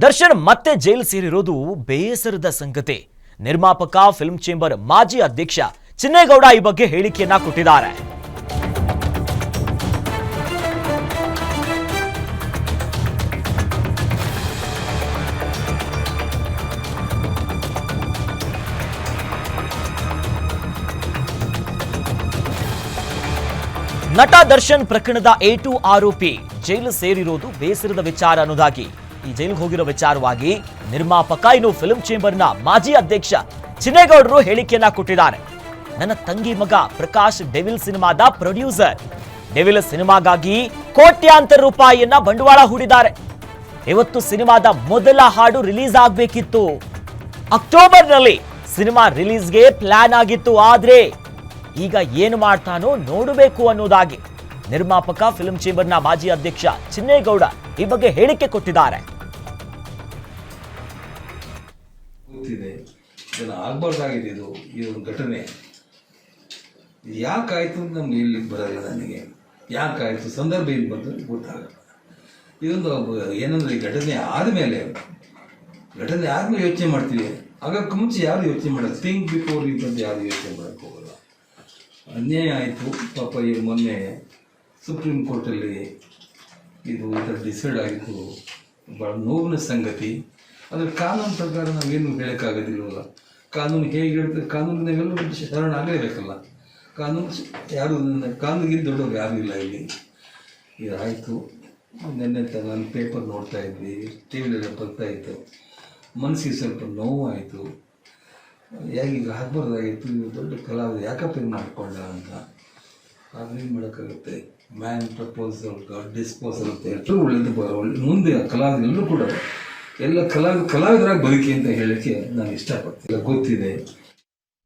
ದರ್ಶನ್ ಮತ್ತೆ ಜೈಲು ಸೇರಿರೋದು ಬೇಸರದ ಸಂಗತಿ. ನಿರ್ಮಾಪಕ ಫಿಲ್ಮ್ ಚೇಂಬರ್ ಮಾಜಿ ಅಧ್ಯಕ್ಷ ಚಿನ್ನೇಗೌಡ ಈ ಬಗ್ಗೆ ಹೇಳಿಕೆಯನ್ನ ಕೊಟ್ಟಿದ್ದಾರೆ. ನಟ ದರ್ಶನ್ ಪ್ರಕರಣದ A2 ಆರೋಪಿ ಜೈಲು ಸೇರಿರೋದು ಬೇಸರದ ವಿಚಾರ ಅನ್ನೋದಾಗಿ ಈ ಜೈಲಿಗೆ ಹೋಗಿರೋ ವಿಚಾರವಾಗಿ ನಿರ್ಮಾಪಕ ಇನ್ನು ಫಿಲ್ಮ್ ಚೇಂಬರ್ನ ಮಾಜಿ ಅಧ್ಯಕ್ಷ ಚಿನ್ನೇಗೌಡರು ಹೇಳಿಕೆಯನ್ನ ಕೊಟ್ಟಿದ್ದಾರೆ. ನನ್ನ ತಂಗಿ ಮಗ ಪ್ರಕಾಶ್ ಡೆವಿಲ್ ಸಿನಿಮಾದ ಪ್ರೊಡ್ಯೂಸರ್. ಡೆವಿಲ್ ಸಿನಿಮಾಗಾಗಿ ಕೋಟ್ಯಾಂತರ ರೂಪಾಯಿಯನ್ನ ಬಂಡವಾಳ ಹೂಡಿದ್ದಾರೆ. ಇವತ್ತು ಸಿನಿಮಾದ ಮೊದಲ ಹಾಡು ರಿಲೀಸ್ ಆಗಬೇಕಿತ್ತು. ಅಕ್ಟೋಬರ್ನಲ್ಲಿ ಸಿನಿಮಾ ರಿಲೀಸ್ಗೆ ಪ್ಲಾನ್ ಆಗಿತ್ತು. ಆದ್ರೆ ಈಗ ಏನು ಮಾಡ್ತಾನೋ ನೋಡಬೇಕು ಅನ್ನೋದಾಗಿ ನಿರ್ಮಾಪಕ ಫಿಲ್ಮ್ ಚೇಂಬರ್ನ ಮಾಜಿ ಅಧ್ಯಕ್ಷ ಚಿನ್ನೇಗೌಡ ಈ ಬಗ್ಗೆ ಹೇಳಿಕೆ ಕೊಟ್ಟಿದ್ದಾರೆ. ಗೊತ್ತಿದೆ, ಇದನ್ನು ಆಗಬಾರ್ದಾಗಿದೆ. ಈ ಒಂದು ಘಟನೆ ಯಾಕಾಯ್ತು ಅಂತ ನಮ್ಗೆ ಇಲ್ಲಿ ಬರಲ್ಲ. ನನಗೆ ಯಾಕಾಯ್ತು, ಸಂದರ್ಭ ಏನು ಬಂದು ಗೊತ್ತಾಗಲ್ಲ. ಇದೊಂದು ಏನಂದ್ರೆ ಈ ಘಟನೆ ಆದಮೇಲೆ ಯೋಚನೆ ಮಾಡ್ತೀವಿ. ಆಗಕ್ಕೆ ಮುಂಚೆ ಯಾರು ಯೋಚನೆ ಮಾಡೋದು, ಥಿಂಕ್ ಬಿಫೋರ್ ಇಂಥದ್ದು ಯಾರು ಯೋಚನೆ ಮಾಡೋಕ್ಕೆ ಹೋಗಲ್ಲ. ಅನ್ಯಾಯ ಆಯಿತು ಪಾಪ. ಈ ಮೊನ್ನೆ ಸುಪ್ರೀಂ ಕೋರ್ಟಲ್ಲಿ ಇದು ಈ ಥರ ಡಿಸೈಡ್ ಆಗಿತ್ತು. ಭಾಳ ನೋವಿನ ಸಂಗತಿ. ಆದರೆ ಕಾನೂನು ಪ್ರಕಾರ ನಾವೇನು ಹೇಳೋಕ್ಕಾಗೋದಿಲ್ವಲ್ಲ. ಕಾನೂನು ಹೇಗೆ ಹೇಳ್ತದೆ, ಕಾನೂನು ನಾವೆಲ್ಲರೂ ಶರಣ ಆಗಲೇಬೇಕಲ್ಲ. ಕಾನೂನಿಗಿಂತ ದೊಡ್ಡವ್ರು ಯಾರೂ ಇಲ್ಲ ಇಲ್ಲಿ. ಇದಾಯಿತು. ನೆನ್ನೆ ನಾನು ಪೇಪರ್ ನೋಡ್ತಾ ಇದ್ವಿ, ಟಿ ವಿಲೆಲ್ಲ ಬರ್ತಾಯಿತ್ತು. ಮನಸ್ಸಿಗೆ ಸ್ವಲ್ಪ ನೋವಾಯಿತು. ಯಾಕೀಗ ಆಗಬಾರ್ದಾಗಿತ್ತು. ದೊಡ್ಡ ಕಲಾವಿದ ಯಾಕಪ್ಪ ಇದು ಮಾಡಿಕೊಂಡ ಅಂತ. ಅದೇನು ಮಾಡೋಕ್ಕಾಗುತ್ತೆ. ಮ್ಯಾನ್ ಪ್ರಪೋಸಲ್ ಗಾಡ್ ಡಿಸ್ಪೋಸಲ್ ಅಂತ ಎಲ್ಲರೂ ಒಳ್ಳೆಯದು. ಮುಂದೆ ಕಲಾವಿದರೆಲ್ಲರೂ ಕೂಡ ಎಲ್ಲ ಕಲಾವಿದರಾಗಿ ಬದುಕಿ ಅಂತ ಹೇಳೋಕ್ಕೆ ನಾನು ಇಷ್ಟಪಡ್ತೀನಿ. ಗೊತ್ತಿದೆ,